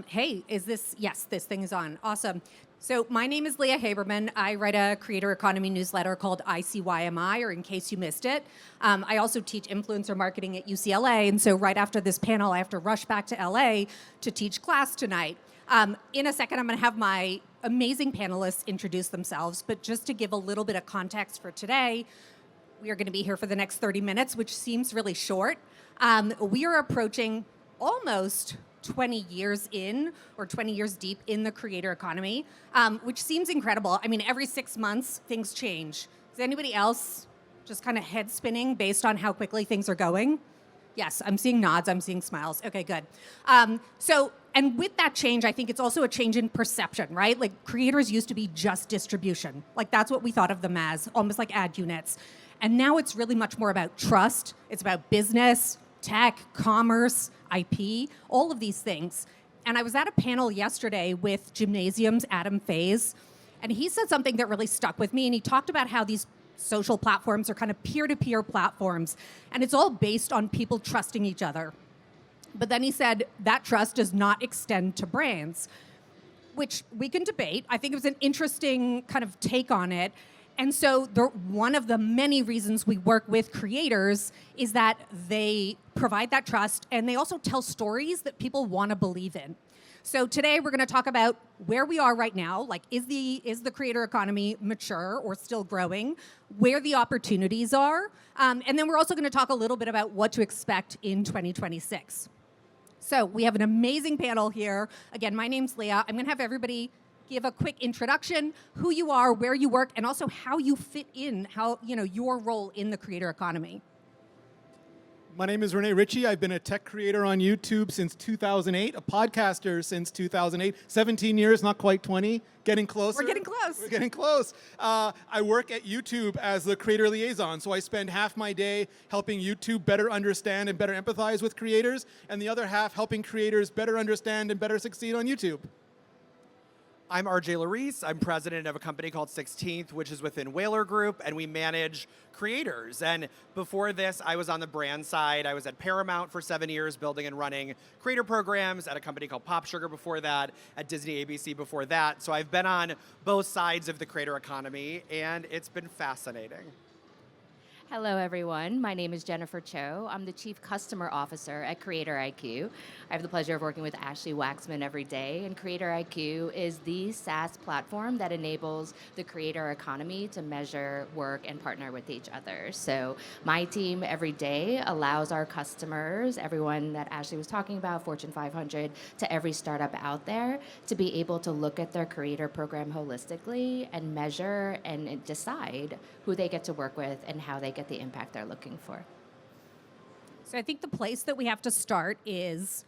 Hey, yes, this thing is on. Awesome. So my name is Leah Haberman. I write a creator economy newsletter called ICYMI, or in case you missed it. I also teach influencer marketing at UCLA, and so right after this panel, I have to rush back to LA to teach class tonight. In a second, I'm going to have my amazing panelists introduce themselves, but just to give a little bit of context for today, we are going to be here for the next 30 minutes, which seems really short. We are approaching almost 20 years in, or 20 years deep in the creator economy, which seems incredible. I mean, every 6 months, things change. Is anybody else just kind of head spinning based on how quickly things are going? Yes, I'm seeing nods, I'm seeing smiles. Okay, good. And with that change, I think it's also a change in perception, right? Like, creators used to be just distribution. Like, that's what we thought of them as, almost like ad units. And now it's really much more about trust. It's about business, tech, commerce, IP, all of these things. And I was at a panel yesterday with Gymnasium's Adam Faze, and he said something that really stuck with me, and he talked about how these social platforms are kind of peer-to-peer platforms, and it's all based on people trusting each other. But then he said that trust does not extend to brands, which we can debate. I think it was an interesting kind of take on it. And so one of the many reasons we work with creators is that they provide that trust, and they also tell stories that people want to believe in. So today we're going to talk about where we are right now, like is the creator economy mature or still growing, where the opportunities are, and then we're also going to talk a little bit about what to expect in 2026. So we have an amazing panel here. Again, my name's Leah. I'm going to have everybody give a quick introduction, who you are, where you work, and also how you fit in, your role in the creator economy. My name is Rene Ritchie. I've been a tech creator on YouTube since 2008, a podcaster since 2008, 17 years, not quite 20, getting closer. We're getting close. We're getting close. I work at YouTube as the creator liaison, so I spend half my day helping YouTube better understand and better empathize with creators, and the other half helping creators better understand and better succeed on YouTube. I'm RJ Larese. I'm president of a company called Sixteenth, which is within Whaler Group, and we manage creators. And before this, I was on the brand side. I was at Paramount for 7 years, building and running creator programs at a company called Pop Sugar before that, at Disney ABC before that. So I've been on both sides of the creator economy, and it's been fascinating. Hello, everyone. My name is Jennifer Cho. I'm the Chief Customer Officer at CreatorIQ. I have the pleasure of working with Ashley Waxman every day, and CreatorIQ is the SaaS platform that enables the creator economy to measure, work, and partner with each other. So my team every day allows our customers, everyone that Ashley was talking about, Fortune 500, to every startup out there, to be able to look at their creator program holistically and measure and decide who they get to work with and how they get the impact they're looking for. So I think the place that we have to start is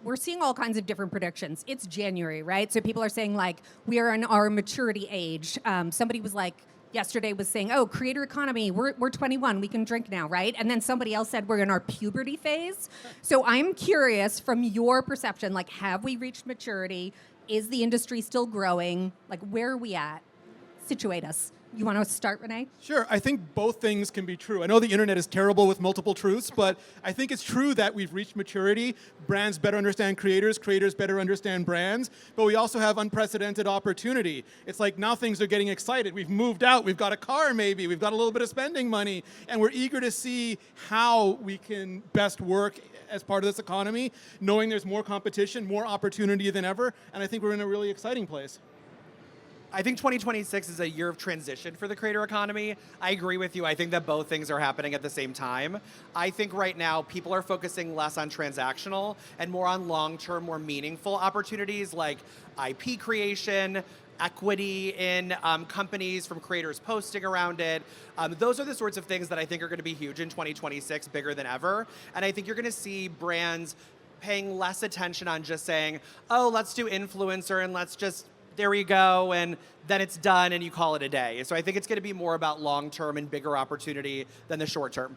we're seeing all kinds of different predictions. It's January, right? So people are saying, like, we are in our maturity age. Somebody was like, yesterday was saying, oh, creator economy, we're 21, we can drink now, right? And then somebody else said we're in our puberty phase. So I'm curious, from your perception, like, have we reached maturity? Is the industry still growing? Like, where are we at? Situate us. You want to start, Rene? Sure. I think both things can be true. I know the internet is terrible with multiple truths, but I think it's true that we've reached maturity. Brands better understand creators, creators better understand brands, but we also have unprecedented opportunity. It's like now things are getting excited. We've moved out, we've got a car maybe, we've got a little bit of spending money, and we're eager to see how we can best work as part of this economy, knowing there's more competition, more opportunity than ever, and I think we're in a really exciting place. I think 2026 is a year of transition for the creator economy. I agree with you. I think that both things are happening at the same time. I think right now people are focusing less on transactional and more on long-term, more meaningful opportunities like IP creation, equity in companies from creators posting around it. Those are the sorts of things that I think are going to be huge in 2026, bigger than ever. And I think you're going to see brands paying less attention on just saying, oh, let's do influencer and let's just there we go, and then it's done and you call it a day. So I think it's going to be more about long-term and bigger opportunity than the short-term.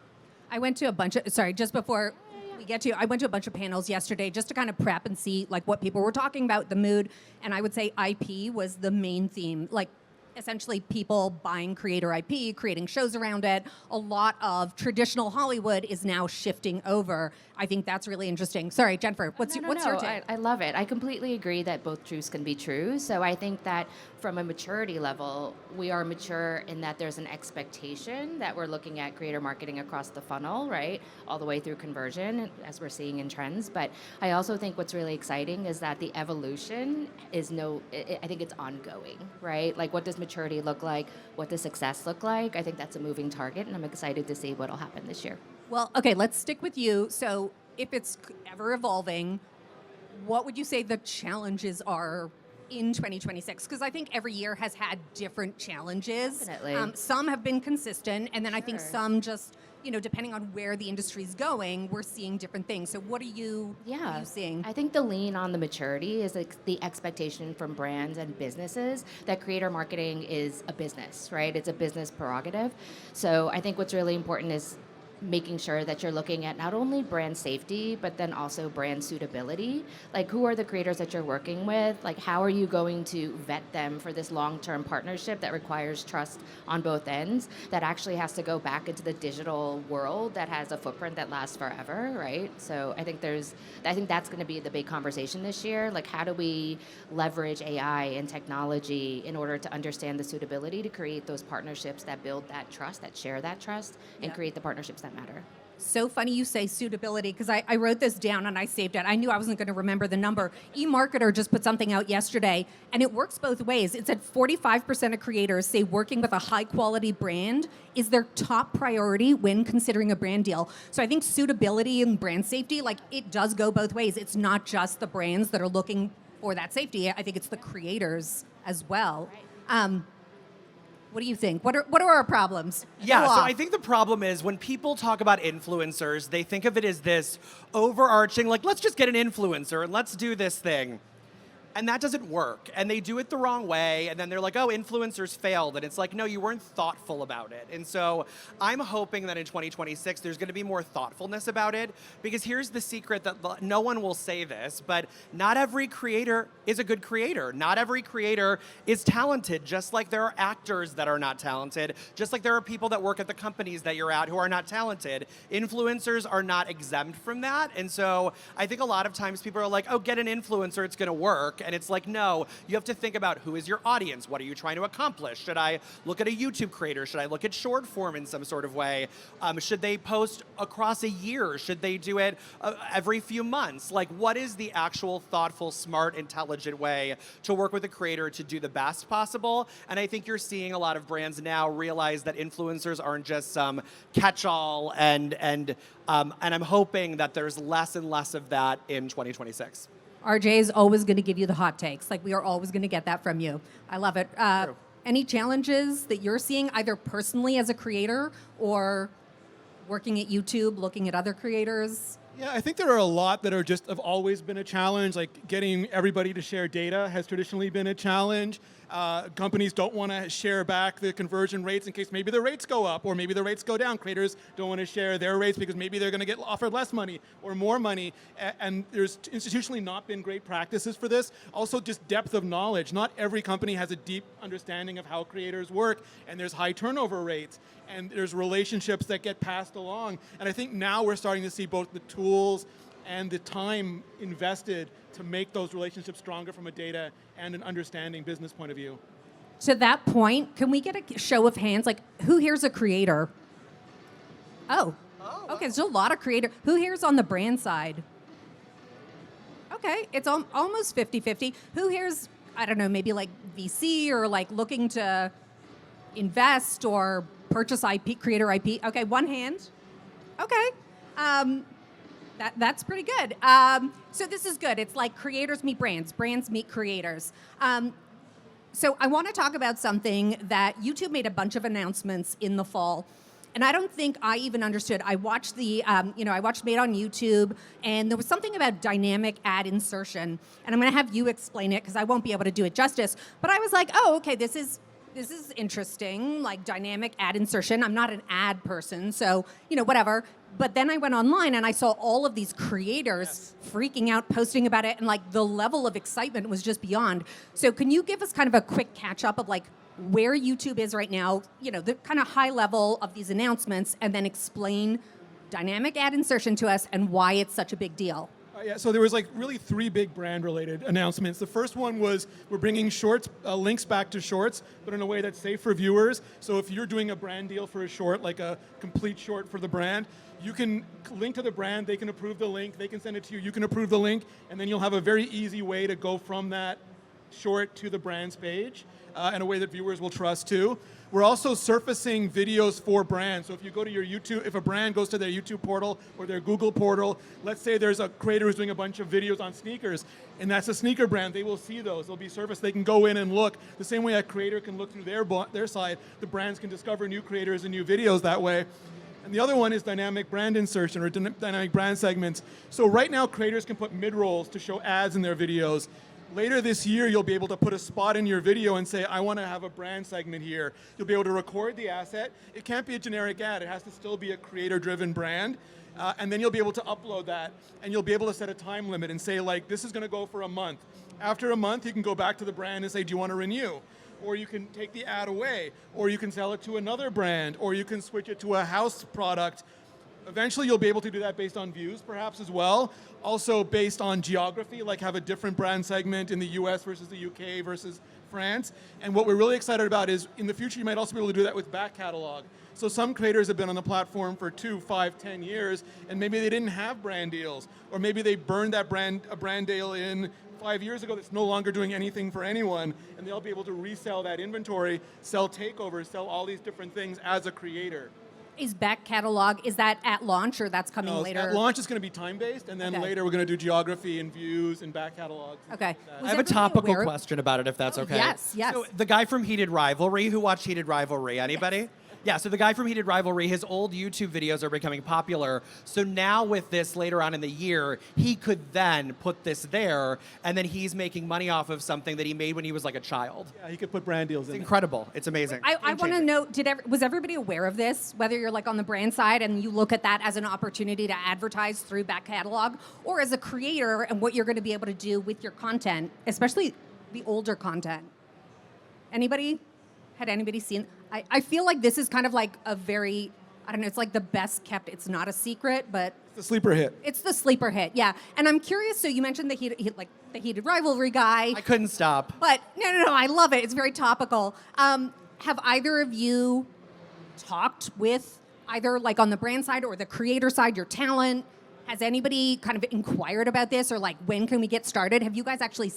I went to a bunch of, just before we get to, I went to a bunch of panels yesterday just to kind of prep and see like what people were talking about, the mood, and I would say IP was the main theme. Like essentially people buying creator IP, creating shows around it. A lot of traditional Hollywood is now shifting over. I think that's really interesting. Sorry, Jennifer, what's your take? I love it. I completely agree that both truths can be true. So I think that from a maturity level, we are mature in that there's an expectation that we're looking at creator marketing across the funnel, right? All the way through conversion, as we're seeing in trends. But I also think what's really exciting is that the evolution is I think it's ongoing, right? Like, what does maturity look like? What does success look like? I think that's a moving target, and I'm excited to see what'll happen this year. Well, okay, let's stick with you. So if it's ever evolving, what would you say the challenges are in 2026? Because I think every year has had different challenges. Definitely. Some have been consistent, and then I think Sure. some just, depending on where the industry's going, we're seeing different things. So what are you seeing? I think the lean on the maturity is like the expectation from brands and businesses that creator marketing is a business, right? It's a business prerogative. So I think what's really important is making sure that you're looking at not only brand safety, but then also brand suitability. Like, who are the creators that you're working with? Like, how are you going to vet them for this long-term partnership that requires trust on both ends, that actually has to go back into the digital world that has a footprint that lasts forever, right? So I think that's going to be the big conversation this year. Like, how do we leverage AI and technology in order to understand the suitability to create those partnerships that build that trust, that share that trust, and create the partnerships that matter. So funny you say suitability, because I wrote this down and I saved it. I knew I wasn't going to remember the number. eMarketer just put something out yesterday, and it works both ways. It said 45% of creators say working with a high-quality brand is their top priority when considering a brand deal. So I think suitability and brand safety, like, it does go both ways. It's not just the brands that are looking for that safety. I think it's the creators as well. What do you think? What are our problems? Yeah, Go so off. I think the problem is when people talk about influencers, they think of it as this overarching, like, let's just get an influencer and let's do this thing. And that doesn't work. And they do it the wrong way. And then they're like, oh, influencers failed. And it's like, no, you weren't thoughtful about it. And so I'm hoping that in 2026, there's going to be more thoughtfulness about it. Because here's the secret that no one will say this, but not every creator is a good creator. Not every creator is talented, just like there are actors that are not talented, just like there are people that work at the companies that you're at who are not talented. Influencers are not exempt from that. And so I think a lot of times people are like, oh, get an influencer, it's going to work. And it's like, no, you have to think about who is your audience? What are you trying to accomplish? Should I look at a YouTube creator? Should I look at short form in some sort of way? Should they post across a year? Should they do it every few months? Like, what is the actual thoughtful, smart, intelligent way to work with a creator to do the best possible? And I think you're seeing a lot of brands now realize that influencers aren't just some catch-all, and I'm hoping that there's less and less of that in 2026. RJ is always going to give you the hot takes. Like, we are always going to get that from you. I love it. Any challenges that you're seeing, either personally as a creator or working at YouTube, looking at other creators? Yeah, I think there are a lot that have always been a challenge. Like, getting everybody to share data has traditionally been a challenge. Companies don't want to share back the conversion rates in case maybe the rates go up or maybe the rates go down. Creators don't want to share their rates because maybe they're going to get offered less money or more money. And there's institutionally not been great practices for this. Also, just depth of knowledge. Not every company has a deep understanding of how creators work, and there's high turnover rates, and there's relationships that get passed along. And I think now we're starting to see both the tools and the time invested to make those relationships stronger from a data and an understanding business point of view. To that point, can we get a show of hands? Like, who here's a creator? Oh, okay, there's a lot of creator. Who here's on the brand side? Okay, it's almost 50-50. Who here's, I don't know, maybe like VC or like looking to invest or purchase IP, creator IP? Okay, one hand. Okay. That's pretty good. So this is good. It's like creators meet brands, brands meet creators. So I want to talk about something that YouTube made a bunch of announcements in the fall, and I don't think I even understood. I watched I watched Made on YouTube, and there was something about dynamic ad insertion, and I'm going to have you explain it because I won't be able to do it justice. But I was like, oh, okay, this is interesting, like dynamic ad insertion. I'm not an ad person, so, whatever. But then I went online and I saw all of these creators freaking out, posting about it, and like the level of excitement was just beyond. So can you give us kind of a quick catch up of like where YouTube is right now, the kind of high level of these announcements, and then explain dynamic ad insertion to us and why it's such a big deal. Yeah, so there was really 3 big brand-related announcements. The first one was we're bringing shorts, links back to shorts, but in a way that's safe for viewers. So if you're doing a brand deal for a short, like a complete short for the brand, you can link to the brand, they can approve the link, they can send it to you, you can approve the link, and then you'll have a very easy way to go from that short to the brand's page in a way that viewers will trust too. We're also surfacing videos for brands. So if you go to your YouTube, if a brand goes to their YouTube portal or their Google portal, let's say there's a creator who's doing a bunch of videos on sneakers, and that's a sneaker brand, they will see those. They'll be surfaced. They can go in and look. The same way a creator can look through their side, the brands can discover new creators and new videos that way. And the other one is dynamic brand insertion or dynamic brand segments. So right now, creators can put mid-rolls to show ads in their videos. Later this year, you'll be able to put a spot in your video and say, I want to have a brand segment here. You'll be able to record the asset. It can't be a generic ad. It has to still be a creator-driven brand. And then you'll be able to upload that. And you'll be able to set a time limit and say, this is going to go for a month. After a month, you can go back to the brand and say, do you want to renew? Or you can take the ad away. Or you can sell it to another brand. Or you can switch it to a house product. Eventually, you'll be able to do that based on views, perhaps, as well. Also based on geography, have a different brand segment in the US versus the UK versus France. And what we're really excited about is, in the future, you might also be able to do that with back catalog. So some creators have been on the platform for 2, 5, 10 years, and maybe they didn't have brand deals. Or maybe they burned a brand deal in 5 years ago that's no longer doing anything for anyone, and they'll be able to resell that inventory, sell takeovers, sell all these different things as a creator. Is back catalog, is that at launch or that's coming later? At launch it's going to be time-based, and then later we're going to do geography and views and back catalogs. Okay. I have a topical question about it, if that's okay. Yes. So the guy from Heated Rivalry, who watched Heated Rivalry, anybody? Yes. Yeah, so the guy from Heated Rivalry, his old YouTube videos are becoming popular. So now with this later on in the year, he could then put this there, and then he's making money off of something that he made when he was like a child. Yeah, he could put brand deals in. It's incredible. It's amazing. I want to know, was everybody aware of this? Whether you're on the brand side and you look at that as an opportunity to advertise through back catalog, or as a creator and what you're going to be able to do with your content, especially the older content. Had anybody seen? I feel like this is kind of a very, I don't know, it's the best kept, it's not a secret, but The sleeper hit. it's the sleeper hit, yeah. And I'm curious, so you mentioned the Heated Rivalry guy. I couldn't stop. But no, I love it. It's very topical. Have either of you talked with either on the brand side or the creator side, your talent? Has anybody kind of inquired about this, or when can we get started? Have you guys actually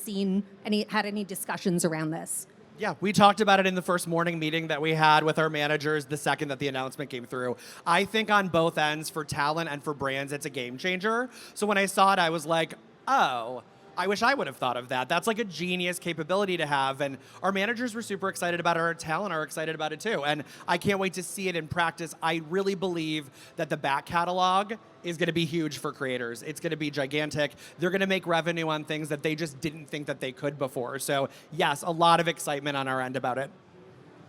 had any discussions around this? Yeah, we talked about it in the first morning meeting that we had with our managers the second that the announcement came through. I think on both ends, for talent and for brands, it's a game changer. So when I saw it, I was like, oh, I wish I would have thought of that. That's a genius capability to have. And our managers were super excited about it. Our talent are excited about it too. And I can't wait to see it in practice. I really believe that the back catalog is going to be huge for creators. It's going to be gigantic. They're going to make revenue on things that they just didn't think that they could before. So yes, a lot of excitement on our end about it.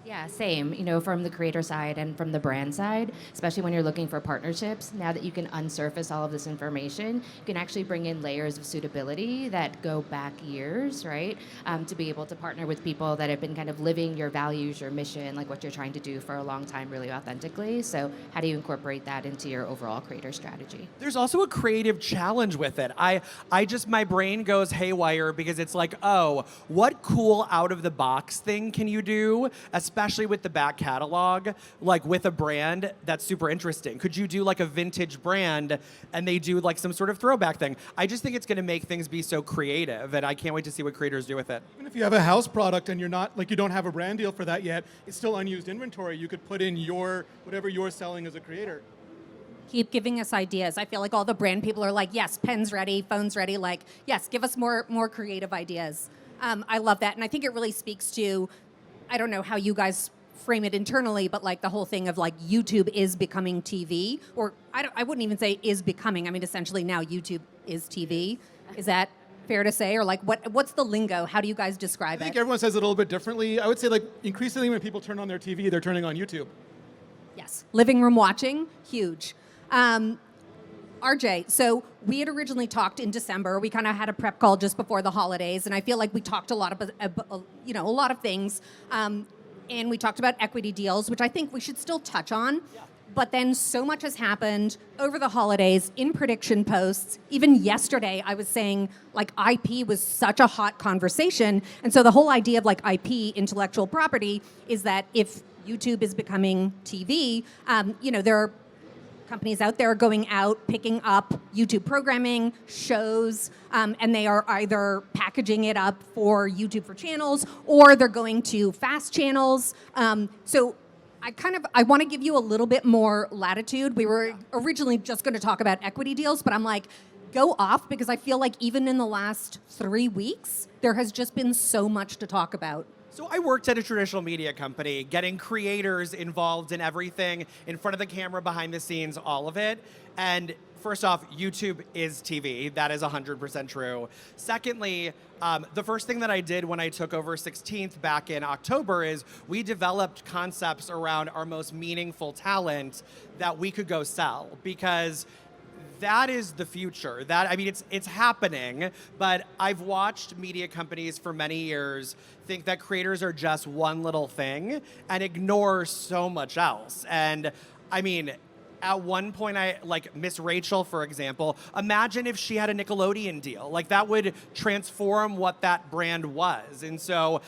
Yeah, same. From the creator side and from the brand side, especially when you're looking for partnerships, now that you can unsurface all of this information, you can actually bring in layers of suitability that go back years, right? To be able to partner with people that have been kind of living your values, your mission, what you're trying to do for a long time really authentically. So how do you incorporate that into your overall creator strategy? There's also a creative challenge with it. My brain goes haywire because it's oh, what cool out of the box thing can you do, especially with the back catalog, with a brand that's super interesting? Could you do a vintage brand and they do some sort of throwback thing? I just think it's going to make things be so creative, and I can't wait to see what creators do with it. Even if you have a house product and you're not, you don't have a brand deal for that yet, it's still unused inventory. You could put in whatever you're selling as a creator. Keep giving us ideas. I feel like all the brand people are yes, pen's ready, phone's ready. Yes, give us more creative ideas. I love that. And I think it really speaks to, I don't know how you guys frame it internally, but the whole thing of YouTube is becoming TV, or I wouldn't even say is becoming. I mean, essentially now YouTube is TV. Is that fair to say? Or what's the lingo? How do you guys describe it? I think everyone says it a little bit differently. I would say increasingly when people turn on their TV, they're turning on YouTube. Yes. Living room watching, huge. RJ, so we had originally talked in December. We kind of had a prep call just before the holidays, and I feel like we talked a lot of things. and we talked about equity deals, which I think we should still touch on. But then so much has happened over the holidays in prediction posts. Even yesterday, I was saying like IP was such a hot conversation. And so the whole idea of like IP, intellectual property, is that if YouTube is becoming TV, there are companies out there going out, picking up YouTube programming, shows, and they are either packaging it up for YouTube for channels, or they're going to fast channels. So I want to give you a little bit more latitude. We were originally just going to talk about equity deals, but I'm like, go off, because I feel like even in the last 3 weeks, there has just been so much to talk about. So I worked at a traditional media company, getting creators involved in everything, in front of the camera, behind the scenes, all of it. And first off, YouTube is TV. That is 100% true. Secondly, the first thing that I did when I took over 16th back in October is we developed concepts around our most meaningful talent that we could go sell, because that is the future. It's happening, but I've watched media companies for many years think that creators are just one little thing and ignore so much else. And at one point, Miss Rachel, for example, imagine if she had a Nickelodeon deal. Like, that would transform what that brand was. And so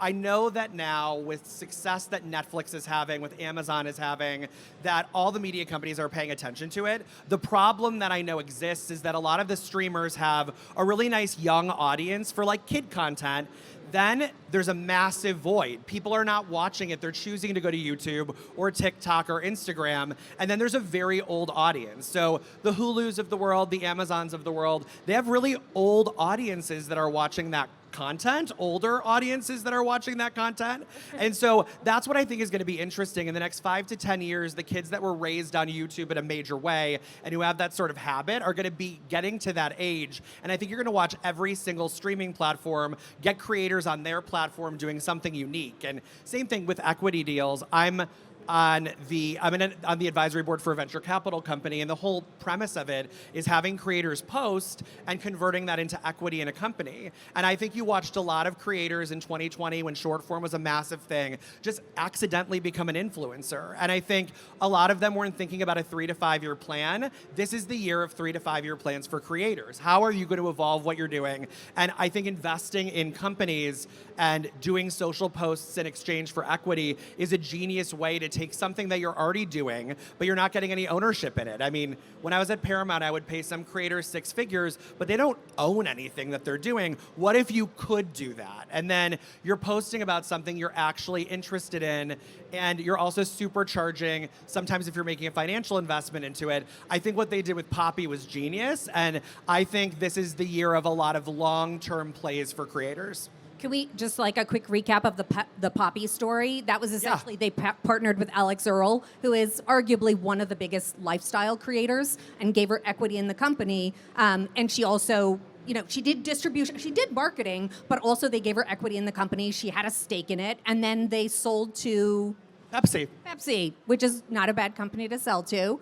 I know that now, with success that Netflix is having, with Amazon is having, that all the media companies are paying attention to it. The problem that I know exists is that a lot of the streamers have a really nice young audience for like kid content. Then there's a massive void. People are not watching it. They're choosing to go to YouTube or TikTok or Instagram. And then there's a very old audience. So the Hulus of the world, the Amazons of the world, they have really old audiences that are watching that content, older audiences that are watching that content. And so that's what I think is going to be interesting in the next 5 to 10 years. The kids that were raised on YouTube in a major way and who have that sort of habit are going to be getting to that age. And I think you're going to watch every single streaming platform get creators on their platform doing something unique. And same thing with equity deals. I'm on the advisory board for a venture capital company, and the whole premise of it is having creators post and converting that into equity in a company. And I think you watched a lot of creators in 2020, when short form was a massive thing, just accidentally become an influencer. And I think a lot of them weren't thinking about a 3 to 5 year plan. This is the year of 3 to 5 year plans for creators. How are you going to evolve what you're doing? And I think investing in companies and doing social posts in exchange for equity is a genius way to take something that you're already doing, but you're not getting any ownership in it. I mean, when I was at Paramount, I would pay some creators 6 figures, but they don't own anything that they're doing. What if you could do that? And then you're posting about something you're actually interested in, and you're also supercharging, sometimes if you're making a financial investment into it. I think what they did with Poppy was genius, and I think this is the year of a lot of long-term plays for creators. Can we just like a quick recap of the Poppy story? That was essentially they partnered with Alex Earle, who is arguably one of the biggest lifestyle creators, and gave her equity in the company. And she also, she did distribution, she did marketing, but also they gave her equity in the company. She had a stake in it, and then they sold to Pepsi, which is not a bad company to sell to.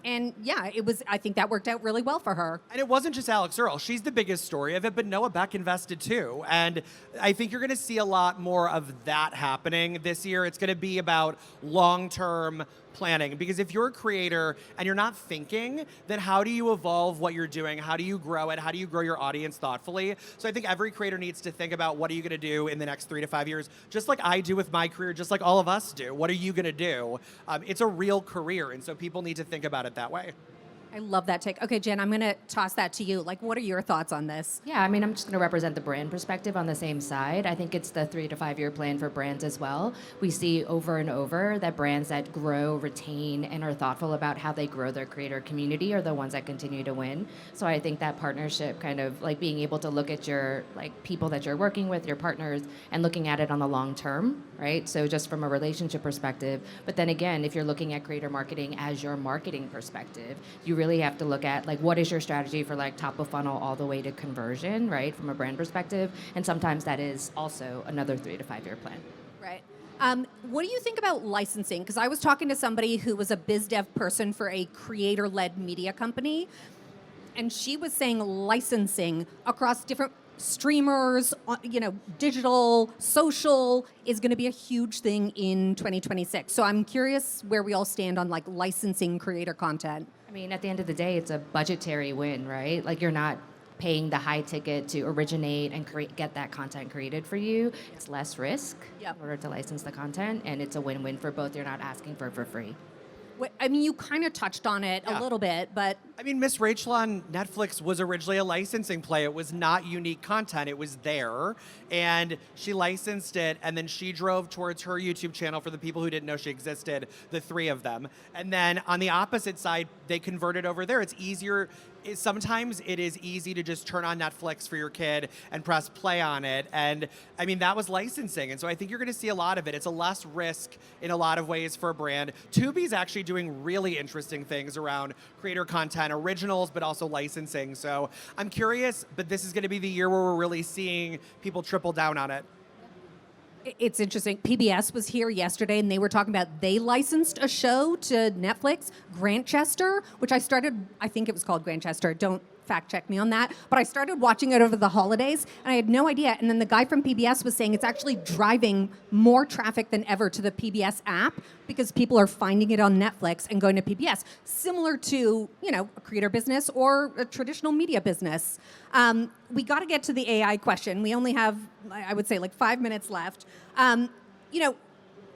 And yeah, I think that worked out really well for her. And it wasn't just Alex Earle. She's the biggest story of it, but Noah Beck invested too. And I think you're going to see a lot more of that happening this year. It's going to be about long-term planning, because if you're a creator and you're not thinking, then how do you evolve what you're doing? How do you grow it? How do you grow your audience thoughtfully? So I think every creator needs to think about, what are you going to do in the next 3 to 5 years? Just like I do with my career, just like all of us do. What are you going to do? It's a real career, and so people need to think about it that way. I love that take. Okay, Jen, I'm going to toss that to you. Like, what are your thoughts on this? Yeah, I'm just going to represent the brand perspective on the same side. I think it's the 3 to 5 year plan for brands as well. We see over and over that brands that grow, retain, and are thoughtful about how they grow their creator community are the ones that continue to win. So I think that partnership, kind of like being able to look at your people that you're working with, your partners, and looking at it on the long term, right? So just from a relationship perspective. But then again, if you're looking at creator marketing as your marketing perspective, you really have to look at what is your strategy for top of funnel all the way to conversion, right, from a brand perspective. And sometimes that is also another 3 to 5 year plan. Right. What do you think about licensing? Because I was talking to somebody who was a biz dev person for a creator-led media company, and she was saying licensing across different streamers, digital, social is going to be a huge thing in 2026. So I'm curious where we all stand on like licensing creator content. I mean, at the end of the day, it's a budgetary win, right? Like you're not paying the high ticket to originate and get that content created for you. It's less risk Yep. in order to license the content, and it's a win-win for both. You're not asking for it for free. I mean, you kind of touched on it a Yeah. little bit, but I mean, Miss Rachel on Netflix was originally a licensing play. It was not unique content. It was there. And she licensed it, and then she drove towards her YouTube channel for the people who didn't know she existed, the three of them. And then on the opposite side, they converted over there. It's easier. Sometimes it is easy to just turn on Netflix for your kid and press play on it. And I mean, that was licensing. And so I think you're going to see a lot of it. It's a less risk in a lot of ways for a brand. Tubi's actually doing really interesting things around creator content, originals, but also licensing. So I'm curious, but this is going to be the year where we're really seeing people triple down on it. it's interesting. PBS was here yesterday, and they were talking about they licensed a show to Netflix, Grantchester, which I think it was called Grantchester. Don't fact check me on that. But I started watching it over the holidays, and I had no idea. And then the guy from PBS was saying it's actually driving more traffic than ever to the PBS app because people are finding it on Netflix and going to PBS, similar to, a creator business or a traditional media business. We got to get to the AI question. We only have, I would say, like 5 minutes left.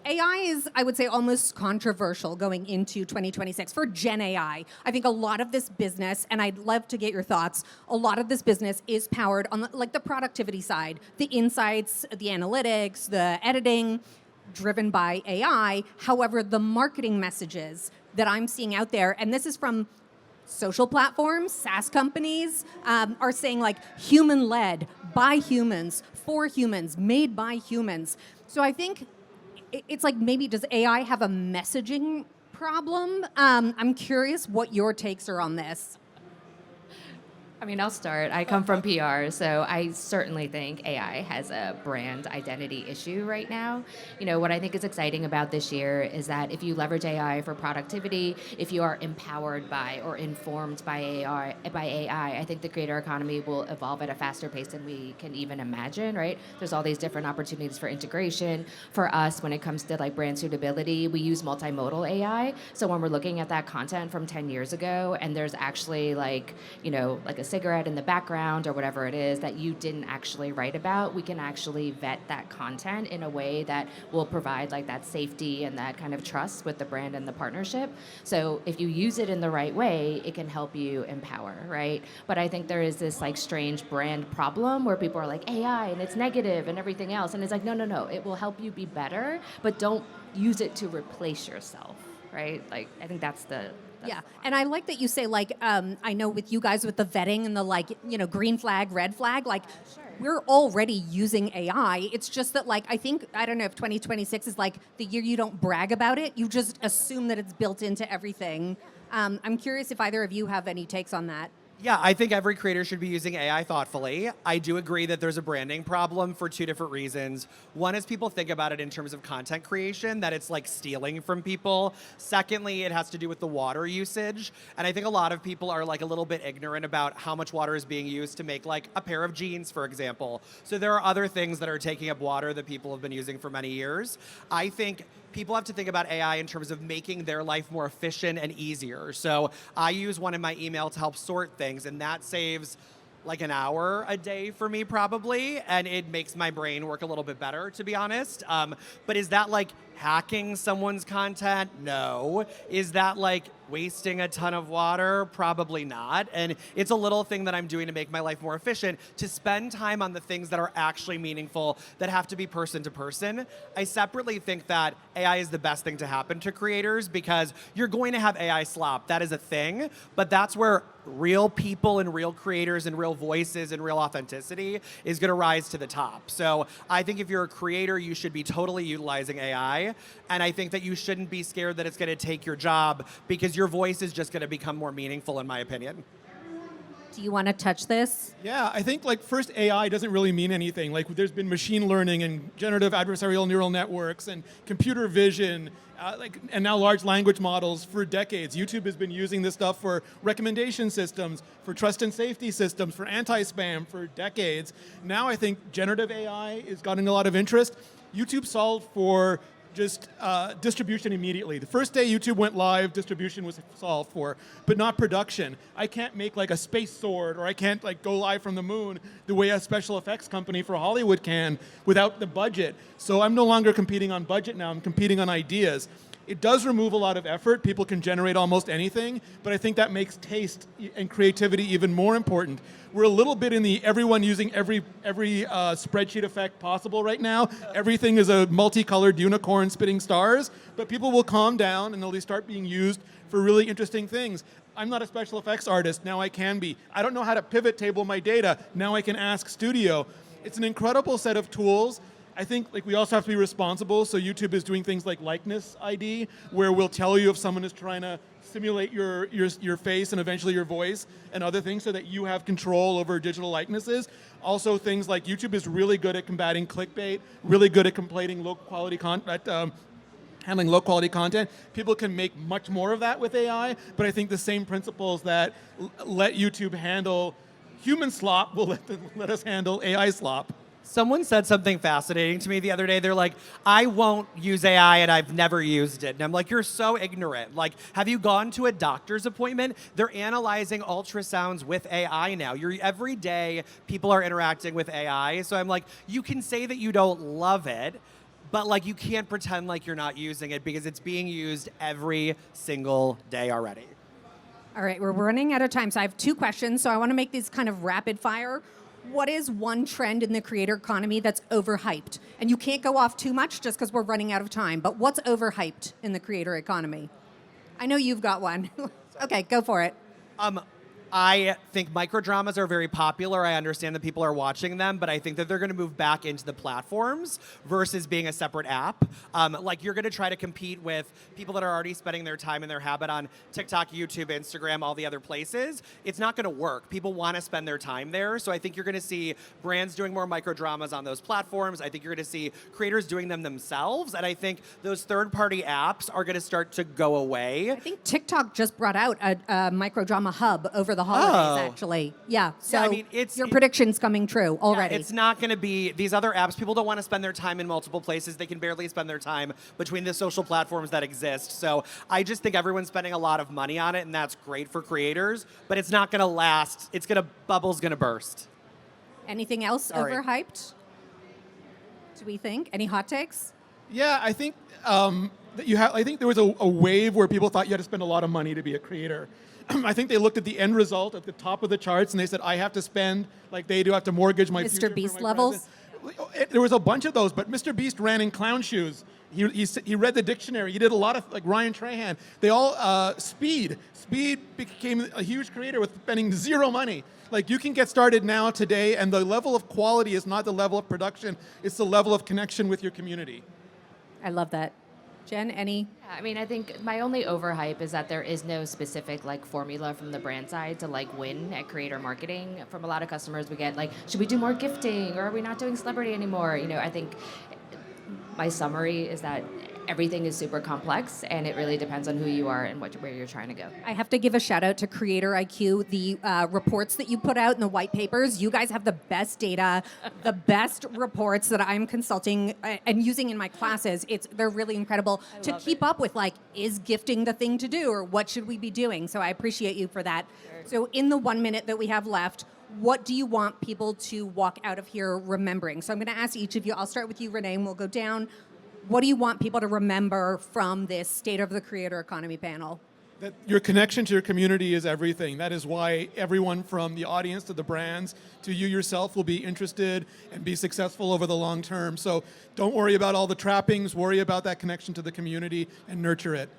AI is, I would say, almost controversial going into 2026 for Gen AI. I think a lot of this business, and I'd love to get your thoughts, a lot of this business is powered on the productivity side, the insights, the analytics, the editing, driven by AI. However, the marketing messages that I'm seeing out there, and this is from social platforms, SaaS companies, are saying like human-led, by humans, for humans, made by humans. So I think it's like, maybe does AI have a messaging problem? I'm curious what your takes are on this. I mean, I'll start. I come from PR, so I certainly think AI has a brand identity issue right now. What I think is exciting about this year is that if you leverage AI for productivity, if you are empowered by or informed by AI, I think the creator economy will evolve at a faster pace than we can even imagine, right? There's all these different opportunities for integration. For us, when it comes to like brand suitability, we use multimodal AI. So when we're looking at that content from 10 years ago, and there's actually like a cigarette in the background or whatever it is that you didn't actually write about, we can actually vet that content in a way that will provide like that safety and that kind of trust with the brand and the partnership. So if you use it in the right way, it can help you empower, right? But I think there is this like strange brand problem where people are like AI and it's negative and everything else. And it's like, no, it will help you be better, but don't use it to replace yourself, right? Like, I think that's the and I like that you say, like, I know with you guys with the vetting and the green flag, red flag, like, we're already using AI. It's just that, like, I don't know if 2026 is like the year you don't brag about it. You just assume that it's built into everything. I'm curious if either of you have any takes on that. Yeah, I think every creator should be using AI thoughtfully. I do agree that there's a branding problem for two different reasons. One is people think about it in terms of content creation, that it's like stealing from people. Secondly, it has to do with the water usage. And I think a lot of people are like a little bit ignorant about how much water is being used to make like a pair of jeans, for example. So there are other things that are taking up water that people have been using for many years. I think people have to think about AI in terms of making their life more efficient and easier. So I use one in my email to help sort things, and that saves like an hour a day for me probably, and it makes my brain work a little bit better, to be honest. But is that like hacking someone's content? No. Is that like wasting a ton of water? Probably not. And it's a little thing that I'm doing to make my life more efficient, to spend time on the things that are actually meaningful, that have to be person to person. I separately think that AI is the best thing to happen to creators, because you're going to have AI slop. That is a thing, but that's where real people and real creators and real voices and real authenticity is going to rise to the top. So I think if you're a creator, you should be totally utilizing AI. And I think that you shouldn't be scared that it's going to take your job, because your voice is just going to become more meaningful, in my opinion. Do you want to touch this? Yeah, I think like first AI doesn't really mean anything. Like there's been machine learning and generative adversarial neural networks and computer vision, and now large language models for decades. YouTube has been using this stuff for recommendation systems, for trust and safety systems, for anti-spam for decades. Now I think generative AI is getting a lot of interest. YouTube solved for just distribution immediately. The first day YouTube went live, distribution was solved for, but not production. I can't make like a space sword, or I can't like go live from the moon the way a special effects company for Hollywood can without the budget. So I'm no longer competing on budget now, I'm competing on ideas. It does remove a lot of effort. People can generate almost anything, but I think that makes taste and creativity even more important. We're a little bit in the everyone using every spreadsheet effect possible right now. Everything is a multicolored unicorn spitting stars, but people will calm down and they'll start being used for really interesting things. I'm not a special effects artist, now I can be. I don't know how to pivot table my data, now I can ask Studio. It's an incredible set of tools. I think like we also have to be responsible, so YouTube is doing things like likeness ID, where we'll tell you if someone is trying to simulate your face and eventually your voice and other things so that you have control over digital likenesses. Also things like YouTube is really good at combating clickbait, really good at handling low quality content. People can make much more of that with AI, but I think the same principles that let YouTube handle human slop will let us handle AI slop. Someone said something fascinating to me the other day. They're like, I won't use AI and I've never used it. And I'm like, you're so ignorant. Like, have you gone to a doctor's appointment? They're analyzing ultrasounds with AI now. Every day, people are interacting with AI. So I'm like, you can say that you don't love it, but like you can't pretend like you're not using it because it's being used every single day already. All right, we're running out of time, so I have 2 questions. So I want to make these kind of rapid fire. What is one trend in the creator economy that's overhyped? And you can't go off too much just because we're running out of time, but what's overhyped in the creator economy? I know you've got one. Okay, go for it. I think microdramas are very popular. I understand that people are watching them, but I think that they're going to move back into the platforms versus being a separate app. Like you're going to try to compete with people that are already spending their time and their habit on TikTok, YouTube, Instagram, all the other places. It's not going to work. People want to spend their time there. So I think you're going to see brands doing more microdramas on those platforms. I think you're going to see creators doing them themselves. And I think those third-party apps are going to start to go away. I think TikTok just brought out a microdrama hub over the holidays, actually. Yeah, so I mean, your prediction's coming true already. Yeah, it's not going to be these other apps. People don't want to spend their time in multiple places. They can barely spend their time between the social platforms that exist. So I just think everyone's spending a lot of money on it, and that's great for creators, but it's not going to last. Bubble's going to burst. Anything else overhyped? Do we think? Any hot takes? Yeah, I think I think there was a wave where people thought you had to spend a lot of money to be a creator. I think they looked at the end result at the top of the charts and they said, I have to spend like they do, I have to mortgage my future. Mr. Beast levels? There was a bunch of those, but Mr. Beast ran in clown shoes. He read the dictionary. He did a lot of, like Ryan Trahan. They all, Speed became a huge creator with spending zero money. Like you can get started now today, and the level of quality is not the level of production, it's the level of connection with your community. I love that. Jen, any? Yeah, I mean, I think my only overhype is that there is no specific like formula from the brand side to like win at creator marketing. From a lot of customers, we get like, should we do more gifting, or are we not doing celebrity anymore? You know, I think my summary is that everything is super complex, and it really depends on who you are and where you're trying to go. I have to give a shout out to CreatorIQ, the reports that you put out in the white papers. You guys have the best data, the best reports that I'm consulting and using in my classes. They're really incredible to keep up with, like, is gifting the thing to do, or what should we be doing? So I appreciate you for that. Sure. So in the 1 minute that we have left, what do you want people to walk out of here remembering? So I'm going to ask each of you. I'll start with you, Rene, and we'll go down. What do you want people to remember from this State of the Creator Economy panel? That your connection to your community is everything. That is why everyone from the audience to the brands to you yourself will be interested and be successful over the long term. So don't worry about all the trappings. Worry about that connection to the community and nurture it.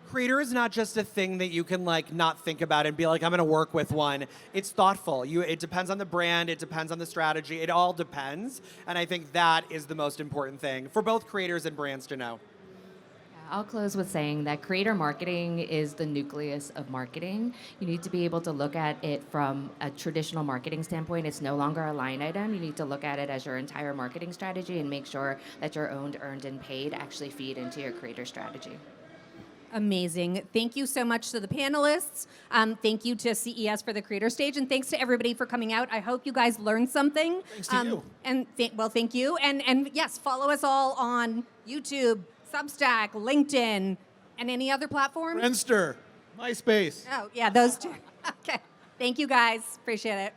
Creator is not just a thing that you can like not think about and be like, I'm going to work with one. It's thoughtful. It depends on the brand. It depends on the strategy. It all depends. And I think that is the most important thing for both creators and brands to know. I'll close with saying that creator marketing is the nucleus of marketing. You need to be able to look at it from a traditional marketing standpoint. It's no longer a line item. You need to look at it as your entire marketing strategy and make sure that your owned, earned, and paid actually feed into your creator strategy. Amazing. Thank you so much to the panelists. Thank you to CES for the creator stage, and thanks to everybody for coming out. I hope you guys learned something. Thanks to you. And thank you. And yes, follow us all on YouTube, Substack, LinkedIn, and any other platform. Friendster, MySpace. Oh, yeah, those two. Okay. Thank you, guys. Appreciate it.